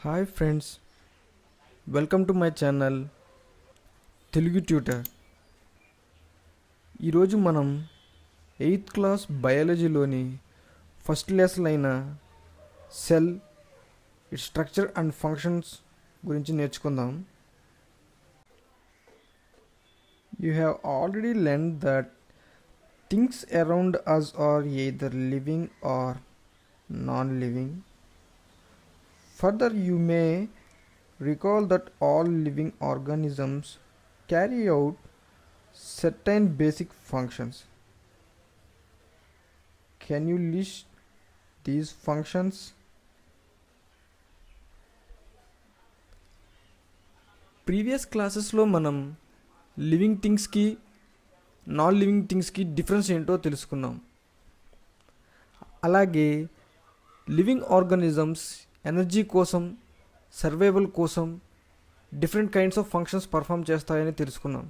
Hi friends, welcome to my channel Telugu tutor. ఈరోజు మనం 8th class బయాలజీలోని ఫస్ట్ లెసన్ అయిన cell, its structure and functions గురించి నేర్చుకుందాం. You have already learn that things around us are either living or non living. Further, you may recall that all living organisms carry out certain basic functions. Can you list these functions? Previous క్లాసెస్లో మనం living థింగ్స్కి non living థింగ్స్కి difference ఏంటో తెలుసుకున్నాం. అలాగే living organisms energy కోసం, survival కోసం different kinds of functions perform చేస్తాయని తెలుసుకున్నాం.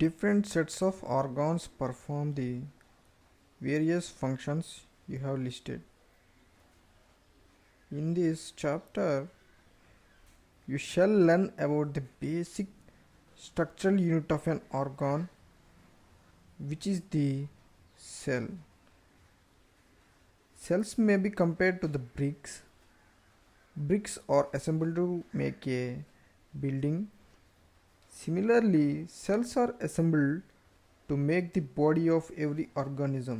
Different sets of organs perform the various functions you have listed. In this chapter you shall learn about the basic structural unit of an organ, which is the cell. Cells may be compared to the bricks. Bricks are assembled to make a building. Similarly, cells are assembled to make the body of every organism.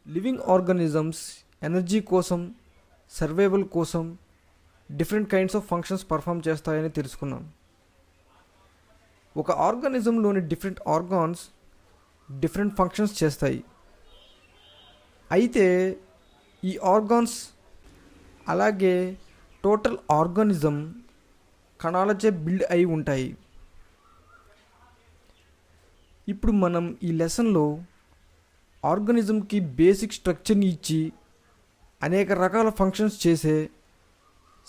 Living organisms energy కోసం, survival కోసం different kinds of functions perform చేస్తాయని తెలుసుకున్నాం. ఒక ఆర్గానిజంలోని different organs different functions చేస్తాయి. అయితే ఈ organs అలాగే total organism కణాలచే build అయి ఉంటాయి. ఇప్పుడు మనం ఈ లెసన్లో ఆర్గానిజంకి బేసిక్ స్ట్రక్చర్ని ఇచ్చి అనేక రకాల ఫంక్షన్స్ చేసే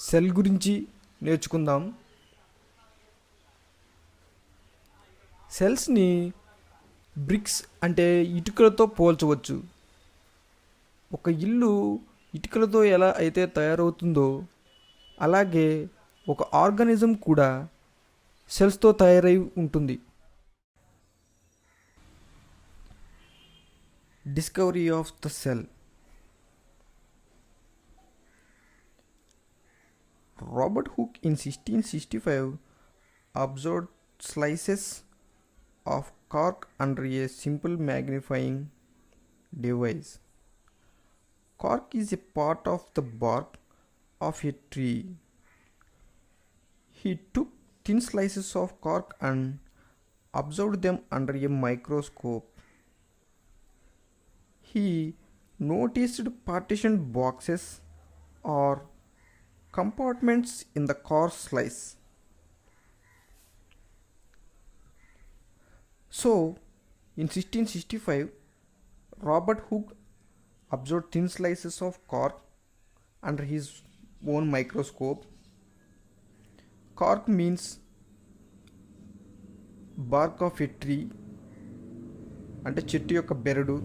సెల్ గురించి నేర్చుకుందాం. సెల్స్ని బ్రిక్స్ అంటే ఇటుకలతో పోల్చవచ్చు. ఒక ఇల్లు ఇటుకలతో ఎలా అయితే తయారవుతుందో అలాగే ఒక ఆర్గానిజం కూడా సెల్స్తో తయారై ఉంటుంది. Discovery of the cell. Robert Hooke in 1665 observed slices of cork under a simple magnifying device. Cork is a part of the bark of a tree. He took thin slices of cork and observed them under a microscope. He noticed partitioned boxes or compartments in the cork slice. So, in 1665, Robert Hooke observed thin slices of cork under his own microscope. Cork means bark of a tree, అంటే చెట్టు యొక్క బెరడు.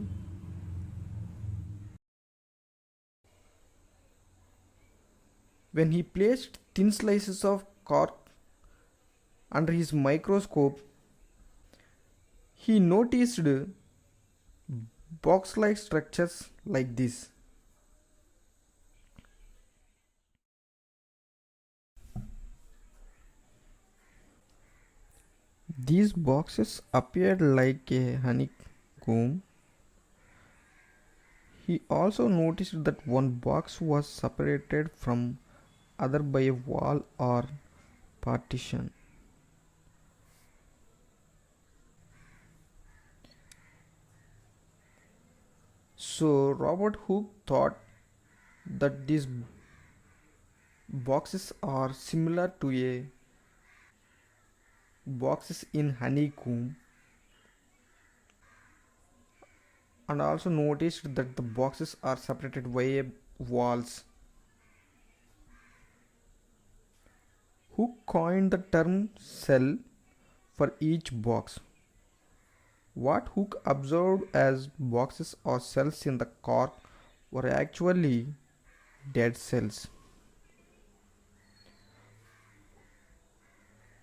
When he placed thin slices of cork under his microscope, he noticed box-like structures like this. These boxes appeared like a honeycomb. He also noticed that one box was separated from other by a wall or partition. So Robert Hooke thought that these boxes are similar to a boxes in honeycomb, and also noticed that the boxes are separated by walls. Hooke coined the term cell for each box. What Hooke observed as boxes or cells in the cork were actually dead cells.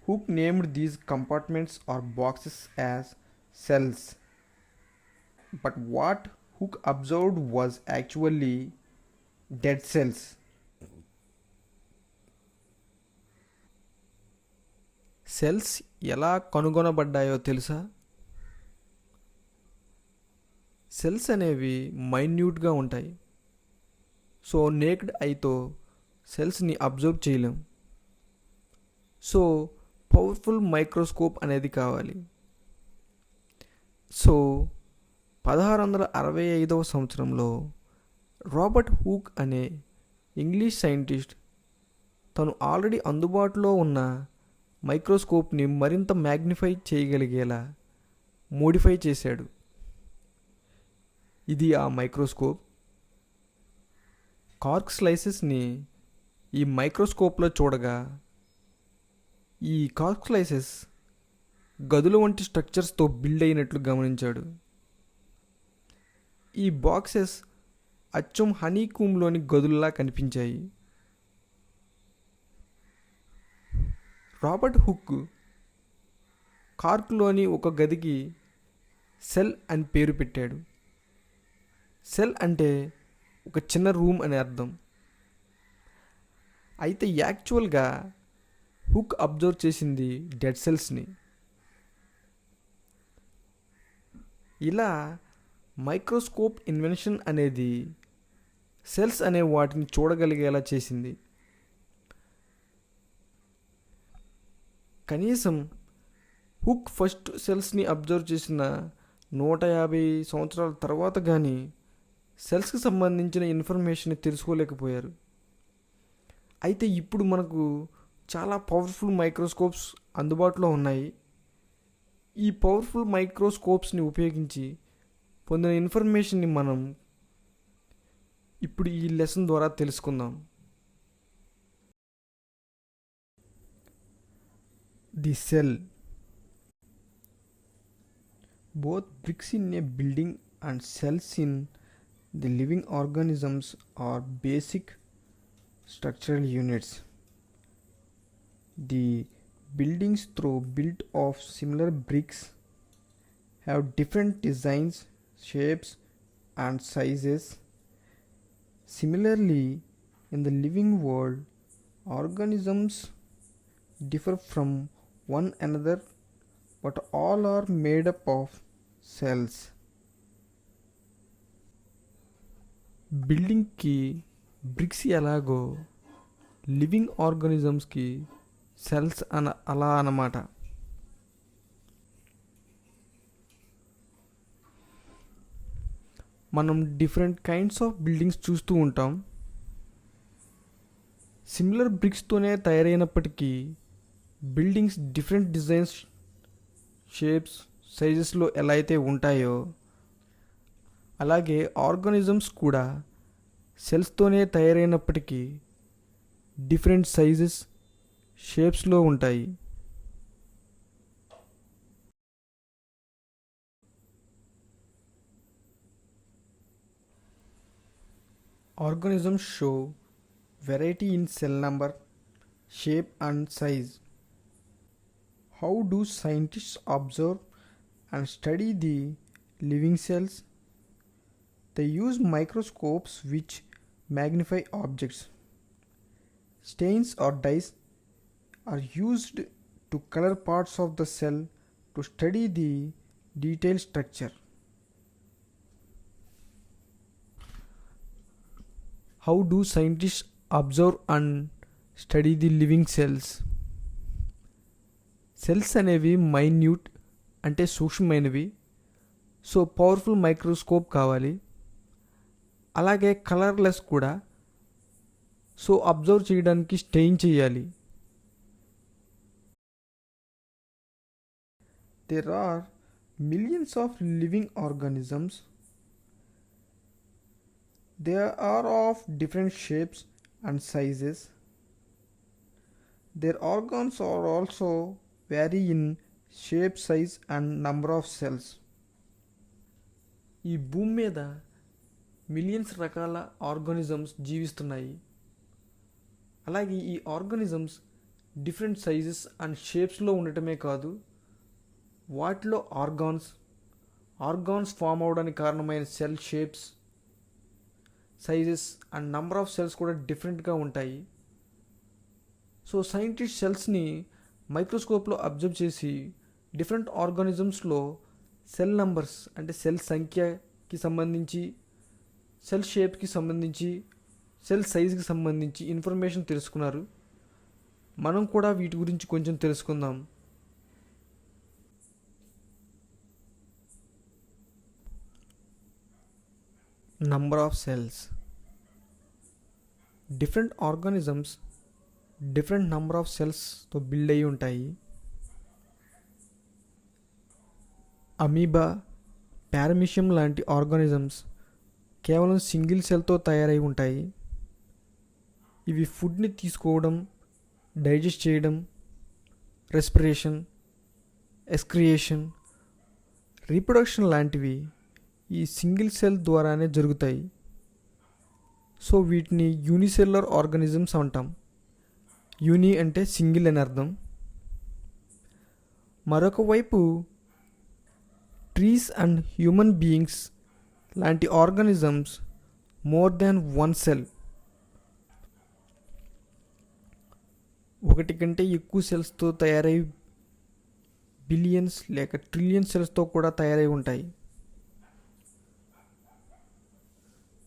Hooke named these compartments or boxes as cells, but what Hooke observed was actually dead cells. Cells ఎలా కనుగొనబడ్డాయో తెలుసా? Cells అనేవి మైన్యూట్గా ఉంటాయి. So naked ఐతో సెల్స్ని observe చేయలేం. So powerful microscope అనేది కావాలి. So 1665 సంవత్సరంలో Robert hook అనే English scientist తను ఆల్రెడీ అందుబాటులో ఉన్న మైక్రోస్కోప్ని మరింత మ్యాగ్నిఫై చేయగలిగేలా మోడిఫై చేశాడు. ఇది ఆ మైక్రోస్కోప్. కార్క్ స్లైసెస్ని ఈ మైక్రోస్కోప్లో చూడగా ఈ కార్క్ స్లైసెస్ గదుల వంటి స్ట్రక్చర్స్తో బిల్డ్ అయినట్లు గమనించాడు. ఈ బాక్సెస్ అచ్చం హనీకూమ్లోని గదుల్లా కనిపించాయి. రాబర్ట్ హుక్ కార్క్లోని ఒక గదికి సెల్ అని పేరు పెట్టాడు. సెల్ అంటే ఒక చిన్న రూమ్ అని అర్థం. అయితే యాక్చువల్గా హుక్ అబ్జర్వ్ చేసింది డెడ్ సెల్స్ని. ఇలా మైక్రోస్కోప్ ఇన్వెన్షన్ అనేది సెల్స్ అనే వాటిని చూడగలిగేలా చేసింది. కనీసం హుక్ ఫస్ట్ సెల్స్ని అబ్జర్వ్ చేసిన 150 సంవత్సరాల తర్వాత కానీ సెల్స్కి సంబంధించిన ఇన్ఫర్మేషన్ తెలుసుకోలేకపోయారు. అయితే ఇప్పుడు మనకు చాలా పవర్ఫుల్ మైక్రోస్కోప్స్ అందుబాటులో ఉన్నాయి. ఈ పవర్ఫుల్ మైక్రోస్కోప్స్ని ఉపయోగించి పొందిన ఇన్ఫర్మేషన్ని మనం ఇప్పుడు ఈ లెసన్ ద్వారా తెలుసుకుందాం. The cell. Both bricks in a building and cells in the living organisms are basic structural units. The buildings, though built of similar bricks, have different designs, shapes, and sizes. Similarly, in the living world, organisms differ from one another, but all are made up of cells. బిల్డింగ్కి bricks ఎలాగో living ఆర్గానిజమ్స్కి cells అలా అన్నమాట. మనం different kinds of buildings చూస్తూ ఉంటాం. Similar బ్రిక్స్తోనే తయారైనప్పటికీ బిల్డింగ్స్ డిఫరెంట్ డిజైన్స్, షేప్స్, సైజెస్లో ఎలా అయితే ఉంటాయో అలాగే ఆర్గానిజమ్స్ కూడా సెల్స్తోనే తయారైనప్పటికీ డిఫరెంట్ సైజెస్, షేప్స్లో ఉంటాయి. Organisms show variety in cell number, shape, and size. How do scientists observe and study the living cells? They use microscopes which magnify objects. Stains or dyes are used to color parts of the cell to study the detailed structure. How do scientists observe and study the living cells? Cells అనేవి minute అంటే సూక్ష్మమైనవి. So powerful microscope కావాలి. అలాగే colourless కూడా. So observe చేయడానికి strain చేయాలి. There are millions of living organisms. They are of different shapes and sizes. Their organs are also vary in shape, size, and number of cells. ఈ భూమి మీద millions రకాల organisms జీవిస్తున్నాయి. అలాగే ఈ organisms different sizes and షేప్స్లో ఉండటమే కాదు, వాటిలో organs form అవడానికి కారణమైన cell shapes, sizes and number of cells కూడా డిఫరెంట్గా ఉంటాయి. సో సైంటిస్ట్ సెల్స్ని మైక్రోస్కోప్లో అబ్జర్వ్ చేసి డిఫరెంట్ ఆర్గానిజమ్స్లో సెల్ నంబర్స్ అంటే సెల్ సంఖ్యకి సంబంధించి, సెల్ షేప్కి సంబంధించి, సెల్ సైజ్కి సంబంధించి ఇన్ఫర్మేషన్ తెలుసుకున్నారు. మనం కూడా వీటి గురించి కొంచెం తెలుసుకుందాం. Number of cells. Different organisms different number of సెల్స్తో బిల్డ్ అయి ఉంటాయి. అమీబా, పారామీషియం లాంటి ఆర్గానిజమ్స్ కేవలం సింగిల్ సెల్తో తయారై ఉంటాయి. ఇవి ఫుడ్ని తీసుకోవడం, డైజెస్ట్ చేయడం, రెస్పిరేషన్, ఎక్స్క్రియేషన్, రీప్రొడక్షన్ లాంటివి ఈ సింగిల్ సెల్ ద్వారానే జరుగుతాయి. సో వీటిని యూనిసెల్యులర్ ఆర్గానిజమ్స్ అంటాం. యూని అంటే సింగిల్ అని అర్థం. మరొక వైపు ట్రీస్ అండ్ హ్యూమన్ బీయింగ్స్ లాంటి organisms more than one cell, ఒకటి కంటే ఎక్కువ సెల్స్తో తయారై బిలియన్స్ లేక ట్రిలియన్ సెల్స్తో కూడా తయారై ఉంటాయి.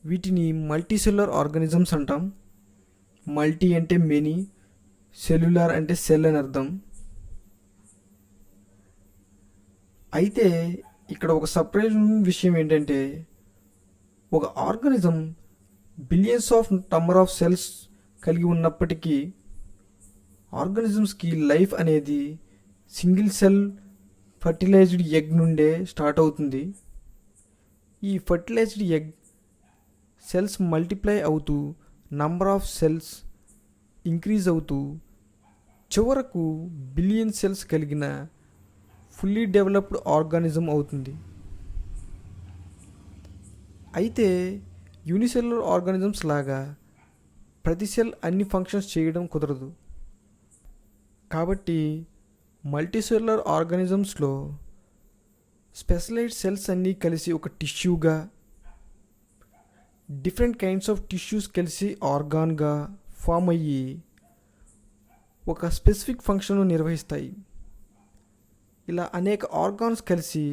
వీటిని మల్టీసెల్యులర్ ఆర్గానిజమ్స్ అంటాం. మల్టీ అంటే మెనీ, సెల్యులార్ అంటే సెల్ అని అర్థం. అయితే ఇక్కడ ఒక సర్ప్రైజింగ్ విషయం ఏంటంటే, ఒక organism billions of number of cells కలిగి ఉన్నప్పటికీ ఆర్గానిజమ్స్కి లైఫ్ అనేది సింగిల్ సెల్ ఫర్టిలైజ్డ్ ఎగ్ నుండే స్టార్ట్ అవుతుంది. ఈ ఫర్టిలైజ్డ్ ఎగ్ సెల్స్ మల్టిప్లై అవుతూ నంబర్ ఆఫ్ సెల్స్ ఇంక్రీజ్ అవుతూ చివరకు బిలియన్ సెల్స్ కలిగిన ఫుల్లీ డెవలప్డ్ ఆర్గానిజం అవుతుంది. అయితే యూనిసెల్యులర్ ఆర్గానిజమ్స్ లాగా ప్రతి సెల్ అన్ని ఫంక్షన్స్ చేయడం కుదరదు. కాబట్టి మల్టీసెల్యులర్ ఆర్గానిజమ్స్లో స్పెషలైజ్డ్ సెల్స్ అన్నీ కలిసి ఒక టిష్యూగా, డిఫరెంట్ కైండ్స్ ఆఫ్ టిష్యూస్ కలిసి ఆర్గాన్గా ఫామ్ అయ్యి ఒక స్పెసిఫిక్ ఫంక్షన్ను నిర్వహిస్తాయి. ఇలా అనేక ఆర్గాన్స్ కలిసి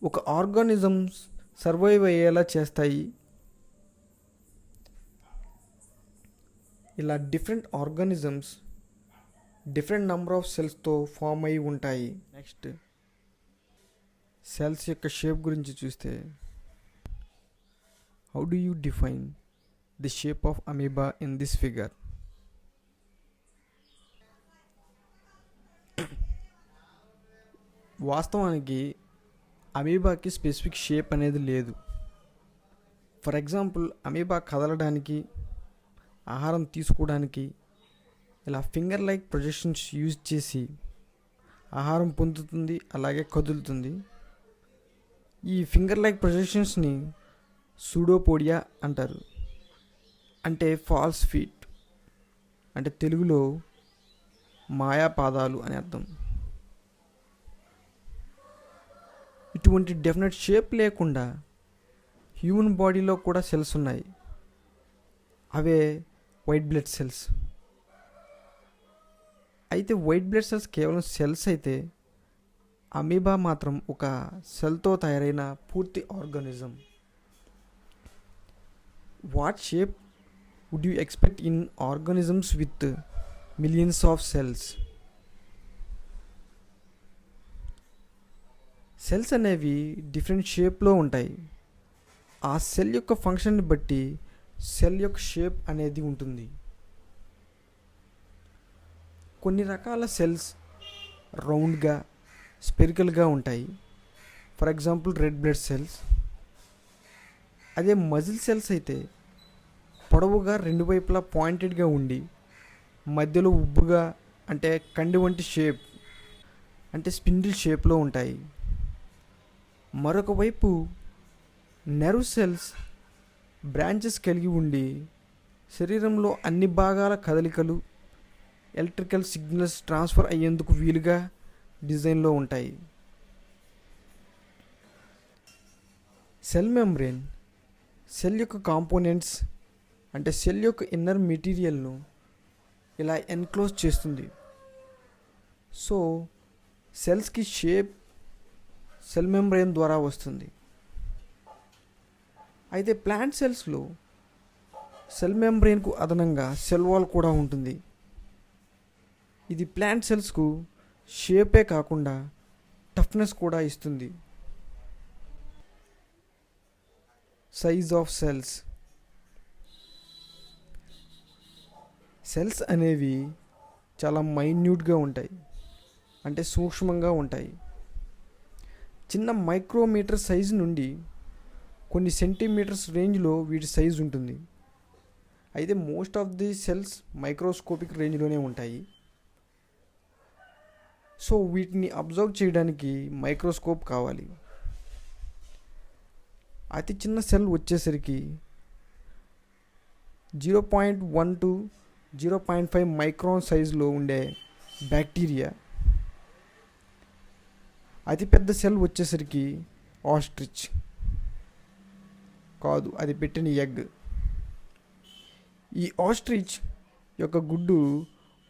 ఒక ఆర్గానిజమ్స్ సర్వైవ్ అయ్యేలా చేస్తాయి. ఇలా different organisms different number of సెల్స్తో ఫామ్ అయి ఉంటాయి. నెక్స్ట్ సెల్స్ యొక్క షేప్ గురించి చూస్తే, how do you define the shape of amoeba in this figure? వాస్తవానికి అమీబాకి స్పెసిఫిక్ షేప్ అనేది లేదు. ఫర్ ఎగ్జాంపుల్, అమీబా కదలడానికి, ఆహారం తీసుకోవడానికి ఇలా ఫింగర్ లైక్ ప్రొజెక్షన్స్ యూజ్ చేసి ఆహారం పొందుతుంది, అలాగే కదులుతుంది. ఈ ఫింగర్ లైక్ ప్రొజెక్షన్స్ని సూడోపోడియా అంటారు, అంటే ఫాల్స్ ఫీట్, అంటే తెలుగులో మాయా పాదాలు అని అర్థం. ఇటువంటి డెఫినెట్ షేప్ లేకుండా హ్యూమన్ బాడీలో కూడా సెల్స్ ఉన్నాయి. అవే వైట్ బ్లడ్ సెల్స్. అయితే వైట్ బ్లడ్ సెల్స్ కేవలం సెల్స్ అయితే, అమీబా మాత్రం ఒక సెల్తో తయారైన పూర్తి organism. What shape would you expect in organisms with millions of cells? Cells అనేవి డిఫరెంట్ షేప్లో ఉంటాయి. ఆ సెల్ యొక్క ఫంక్షన్ని బట్టి సెల్ యొక్క షేప్ అనేది ఉంటుంది. కొన్ని రకాల సెల్స్ రౌండ్గా, స్పెరికల్గా ఉంటాయి. For example red blood cells. అదే మజిల్ సెల్స్ అయితే పొడవుగా, రెండు వైపులా పాయింటెడ్గా ఉండి మధ్యలో ఉబ్బుగా, అంటే కండి వంటి షేప్, అంటే స్పిండిల్ షేప్లో ఉంటాయి. మరొక వైపు నెర్వ్ సెల్స్ బ్రాంచెస్ కలిగి ఉండి శరీరంలో అన్ని భాగాల కదలికలు ఎలక్ట్రికల్ సిగ్నల్స్ ట్రాన్స్ఫర్ అయ్యేందుకు వీలుగా డిజైన్లో ఉంటాయి. సెల్ మెంబ్రేన్ సెల్ యొక్క కాంపోనెంట్స్ అంటే సెల్ యొక్క ఇన్నర్ మెటీరియల్ను ఇలా ఎన్క్లోజ్ చేస్తుంది. సో సెల్స్కి షేప్ సెల్ మెంబ్రేన్ ద్వారా వస్తుంది. అయితే ప్లాంట్ సెల్స్లో సెల్ మెంబ్రేన్కు అదనంగా సెల్ వాల్ కూడా ఉంటుంది. ఇది ప్లాంట్ సెల్స్కు షేపే కాకుండా టఫ్నెస్ కూడా ఇస్తుంది. Size of cells. సెల్స్ అనేవి చాలా మైన్యూట్గా ఉంటాయి, అంటే సూక్ష్మంగా ఉంటాయి. చిన్న మైక్రోమీటర్ సైజు నుండి కొన్ని సెంటీమీటర్స్ రేంజ్లో వీటి సైజు ఉంటుంది. అయితే most of the cells microscopic రేంజ్లోనే ఉంటాయి. సో వీటిని అబ్జర్వ్ చేయడానికి మైక్రోస్కోప్ కావాలి. అతి చిన్న సెల్ వచ్చేసరికి 0.1 to 0.5 మైక్రాన్ సైజులో ఉండే బ్యాక్టీరియా. అతిపెద్ద సెల్ వచ్చేసరికి ఆస్ట్రిచ్ కాదు, అది పెట్టిన ఎగ్. ఈ ఆస్ట్రిచ్ యొక్క గుడ్డు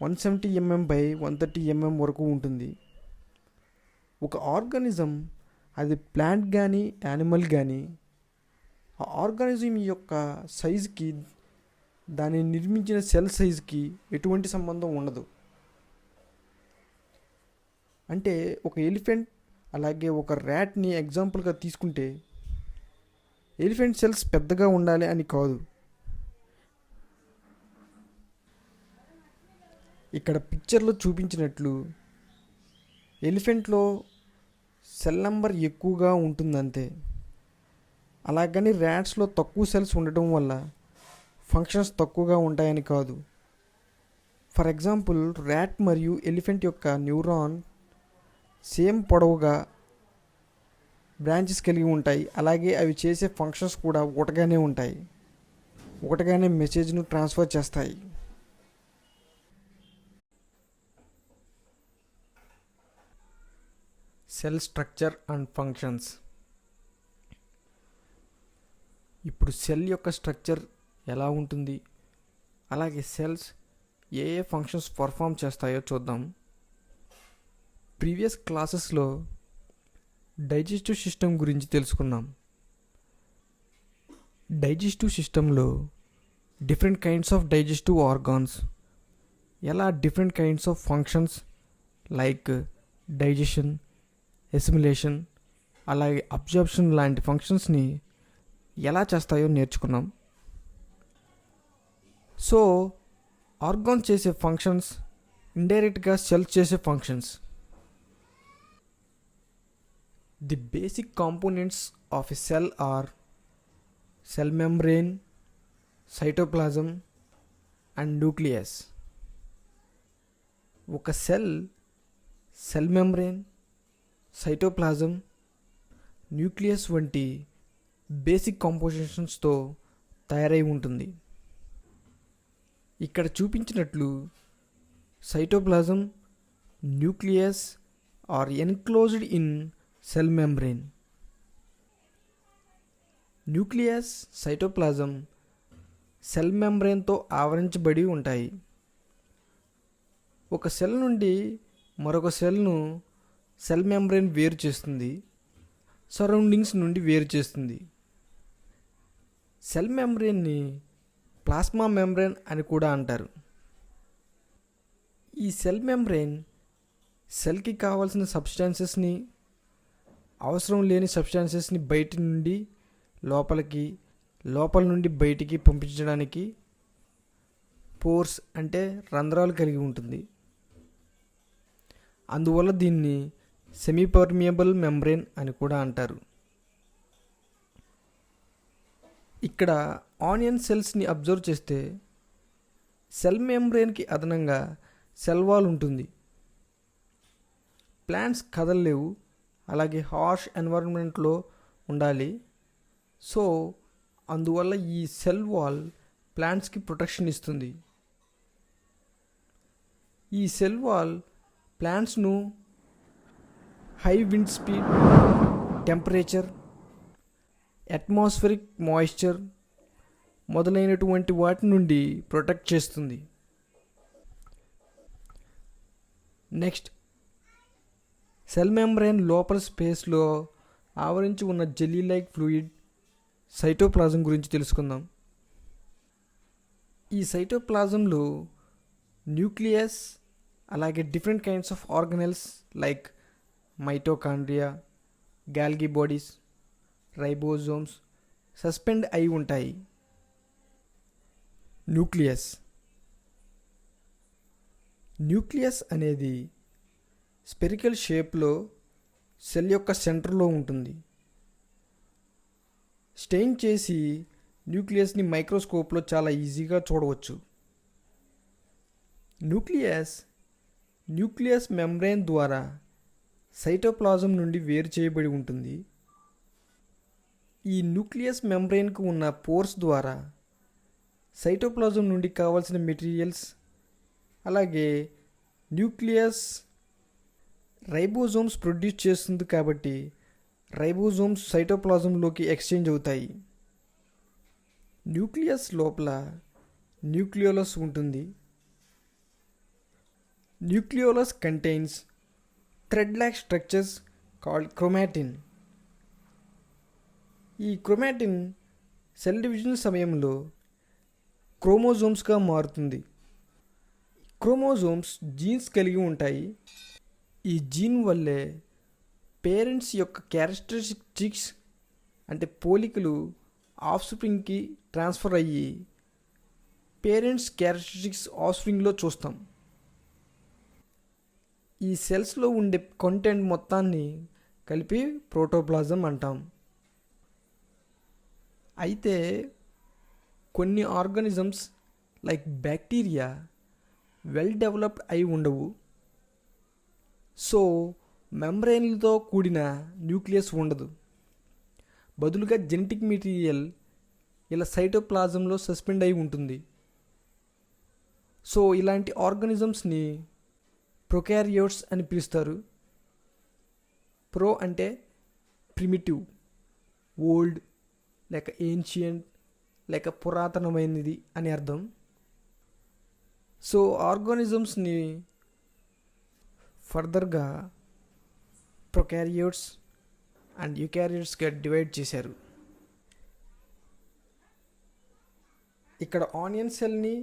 170 mm by 130 mm వరకు ఉంటుంది. ఒక ఆర్గానిజం, అది ప్లాంట్ కానీ యానిమల్ కానీ, ఆ ఆర్గానిజం యొక్క సైజుకి దాన్ని నిర్మించిన సెల్ సైజుకి ఎటువంటి సంబంధం ఉండదు. అంటే ఒక ఎలిఫెంట్ అలాగే ఒక ర్యాట్ని ఎగ్జాంపుల్గా తీసుకుంటే ఎలిఫెంట్ సెల్స్ పెద్దగా ఉండాలి అని కాదు. ఇక్కడ పిక్చర్లో చూపించినట్లు ఎలిఫెంట్లో సెల్ నెంబర్ ఎక్కువగా ఉంటుందంతే. అలాగని ర్యాట్స్లో తక్కువ సెల్స్ ఉండటం వల్ల ఫంక్షన్స్ తక్కువగా ఉంటాయని కాదు. ఫర్ ఎగ్జాంపుల్, ర్యాట్ మరియు ఎలిఫెంట్ యొక్క న్యూరాన్ సేమ్ పొడవుగా బ్రాంచెస్ కలిగి ఉంటాయి. అలాగే అవి చేసే ఫంక్షన్స్ కూడా ఒకటిగానే ఉంటాయి, ఒకటిగానే మెసేజ్ను ట్రాన్స్ఫర్ చేస్తాయి. Cell structure and functions. ఇప్పుడు సెల్ యొక్క స్ట్రక్చర్ ఎలా ఉంటుంది, అలాగే సెల్స్ ఏ ఏ ఫంక్షన్స్ పర్ఫామ్ చేస్తాయో చూద్దాం. ప్రీవియస్ క్లాసెస్లో డైజెస్టివ్ సిస్టమ్ గురించి తెలుసుకున్నాం. డైజెస్టివ్ సిస్టంలో different kinds of digestive organs, ఎలా different kinds of functions like digestion, assimilation, అలాగే అబ్జార్ప్షన్ లాంటి ఫంక్షన్స్ని ఎలా చేస్తాయో నేర్చుకున్నాం. సో ఆర్గాన్స్ చేసే ఫంక్షన్స్ ఇండైరెక్ట్గా సెల్స్ చేసే functions. The basic components of a cell are cell membrane, cytoplasm and nucleus. ఒక సెల్ మెంబ్రేన్, సైటోప్లాజం, న్యూక్లియస్ వంటి బేసిక్ కాంపోజిషన్స్తో తయారై ఉంటుంది. ఇక్కడ చూపించినట్లు cytoplasm, nucleus are enclosed in cell membrane. Nucleus, cytoplasm cell మెంబ్రేన్తో ఆవరించబడి ఉంటాయి. ఒక సెల్ నుండి మరొక సెల్ను సెల్ మెంబ్రేన్ వేరు చేస్తుంది, సరౌండింగ్స్ నుండి వేరు చేస్తుంది. సెల్ మెంబ్రేన్ని ప్లాస్మా మెంబ్రేన్ అని కూడా అంటారు. ఈ సెల్ మెంబ్రేన్ సెల్కి కావాల్సిన సబ్స్టాన్సెస్ని, అవసరం లేని సబ్స్టాన్సెస్ని బయటి నుండి లోపలికి, లోపల నుండి బయటికి పంపించడానికి పోర్స్ అంటే రంధ్రాలు కలిగి ఉంటుంది. అందువల్ల దీన్ని సెమీపర్మియబుల్ మెంబ్రేన్ అని కూడా అంటారు. ఇక్కడ ఆనియన్ సెల్స్ని అబ్జర్వ్ చేస్తే సెల్ మెంబ్రేన్కి అదనంగా సెల్ వాల్ ఉంటుంది. ప్లాంట్స్ కదలలేవు, అలాగే హార్ష్ ఎన్వైరన్మెంట్లో ఉండాలి. సో అందువల్ల ఈ సెల్ వాల్ ప్లాంట్స్కి ప్రొటెక్షన్ ఇస్తుంది. ఈ సెల్ వాల్ ప్లాంట్స్ను high wind speed, temperature, atmospheric moisture మొదలైనటువంటి వాటి నుండి ప్రొటెక్ట్ చేస్తుంది. నెక్స్ట్, సెల్ మెంబ్రేన్ లోపల స్పేస్లో ఆవరించి ఉన్న జెల్లీ లైక్ ఫ్లూయిడ్ సైటోప్లాజం గురించి తెలుసుకుందాం. ఈ సైటోప్లాజంలో న్యూక్లియస్, అలాగే different kinds of organelles like mitochondria, Golgi bodies, ribosomes suspend అయి ఉంటాయి. న్యూక్లియస్ అనేది స్పెరికల్ షేప్లో సెల్ యొక్క సెంటర్లో ఉంటుంది. స్టెయిన్ చేసి న్యూక్లియస్ని మైక్రోస్కోప్లో చాలా ఈజీగా చూడవచ్చు. న్యూక్లియస్ మెంబ్రేన్ ద్వారా సైటోప్లాజం నుండి వేరు చేయబడి ఉంటుంది. ఈ న్యూక్లియస్ మెంబ్రేన్కు ఉన్న పోర్స్ ద్వారా సైటోప్లాజం నుండి కావాల్సిన మెటీరియల్స్, అలాగే న్యూక్లియస్ రైబోజోమ్స్ ప్రొడ్యూస్ చేస్తుంది కాబట్టి రైబోజోమ్స్ సైటోప్లాజంలోకి ఎక్స్చేంజ్ అవుతాయి. న్యూక్లియస్ లోపల న్యూక్లియోలస్ ఉంటుంది. Nucleolus contains thread structures called chromatin. ఈ క్రోమాటిన్ సెల్ డివిజన్ సమయంలో క్రోమోజోమ్స్గా మారుతుంది. క్రోమోజోమ్స్ జీన్స్ కలిగి ఉంటాయి. ఈ జీన్ వల్లే పేరెంట్స్ యొక్క క్యారెక్టరిస్టిక్స్ అంటే పోలికలు ఆఫ్స్ప్రింగ్కి ట్రాన్స్ఫర్ అయ్యి పేరెంట్స్ క్యారెక్టరిస్టిక్స్ ఆఫ్స్ప్రింగ్లో చూస్తాం. ఈ సెల్స్లో ఉండే కంటెంట్ మొత్తాన్ని కలిపి ప్రోటోప్లాజం అంటాం. అయితే కొన్ని organisms like bacteria well developed అయి ఉండవు. సో మెంబ్రేన్లతో కూడిన న్యూక్లియస్ ఉండదు. బదులుగా జెనెటిక్ మెటీరియల్ ఇలా సైటోప్లాజంలో సస్పెండ్ అయి ఉంటుంది. సో ఇలాంటి ఆర్గానిజమ్స్ని ప్రొకారియోట్స్ అని పిలుస్తారు. ప్రో అంటే ప్రిమిటివ్, ఓల్డ్ లేక ఏన్షియంట్ లేక పురాతనమైనది అని అర్థం. సో ఆర్గానిజమ్స్ని ఫర్దర్గా ప్రొకారియోట్స్ అండ్ యూకారియోట్స్గా డివైడ్ చేశారు. ఇక్కడ ఆనియన్ సెల్ని,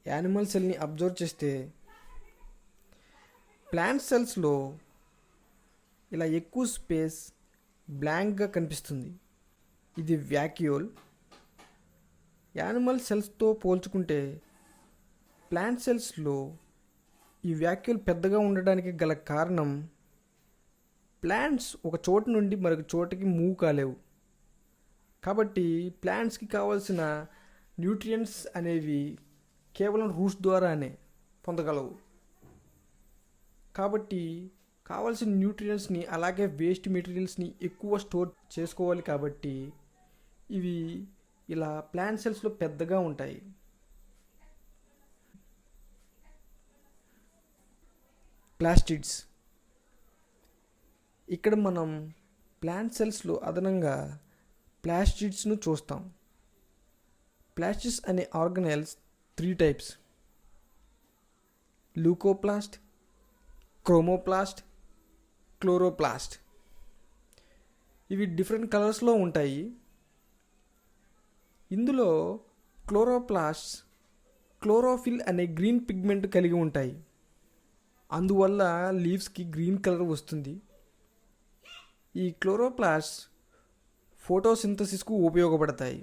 యానిమల్ సెల్ని అబ్జర్వ్ చేస్తే ప్లాంట్ సెల్స్లో ఇలా ఎక్కువ స్పేస్ బ్లాంక్గా కనిపిస్తుంది. ఇది వ్యాక్యూల్. యానిమల్ సెల్స్తో పోల్చుకుంటే ప్లాంట్ సెల్స్లో ఈ వ్యాక్యూల్ పెద్దగా ఉండడానికి గల కారణం ప్లాంట్స్ ఒక చోటు నుండి మరొక చోటుకి మూవ్ కాలేవు. కాబట్టి ప్లాంట్స్కి కావాల్సిన న్యూట్రియంట్స్ అనేవి కేవలం రూట్స్ ద్వారానే పొందగలవు. కాబట్టి కావాల్సిన న్యూట్రియంట్స్ని అలాగే వేస్ట్ మెటీరియల్స్ని ఎక్కువ స్టోర్ చేసుకోవాలి. కాబట్టి ఇవి ఇలా ప్లాంట్ సెల్స్లో పెద్దగా ఉంటాయి. ప్లాస్టిడ్స్. ఇక్కడ మనం ప్లాంట్ సెల్స్లో అదనంగా ప్లాస్టిడ్స్ను చూస్తాం. ప్లాస్టిడ్స్ అనే ఆర్గనెల్స్ 3 types: లూకోప్లాస్ట్, క్రోమోప్లాస్ట్, క్లోరోప్లాస్ట్. ఇవి డిఫరెంట్ కలర్స్లో ఉంటాయి. ఇందులో క్లోరోప్లాస్ట్స్ క్లోరోఫిల్ అనే గ్రీన్ పిగ్మెంట్ కలిగి ఉంటాయి. అందువల్ల లీవ్స్కి గ్రీన్ కలర్ వస్తుంది. ఈ క్లోరోప్లాస్ట్స్ ఫోటోసింథసిస్కు ఉపయోగపడతాయి.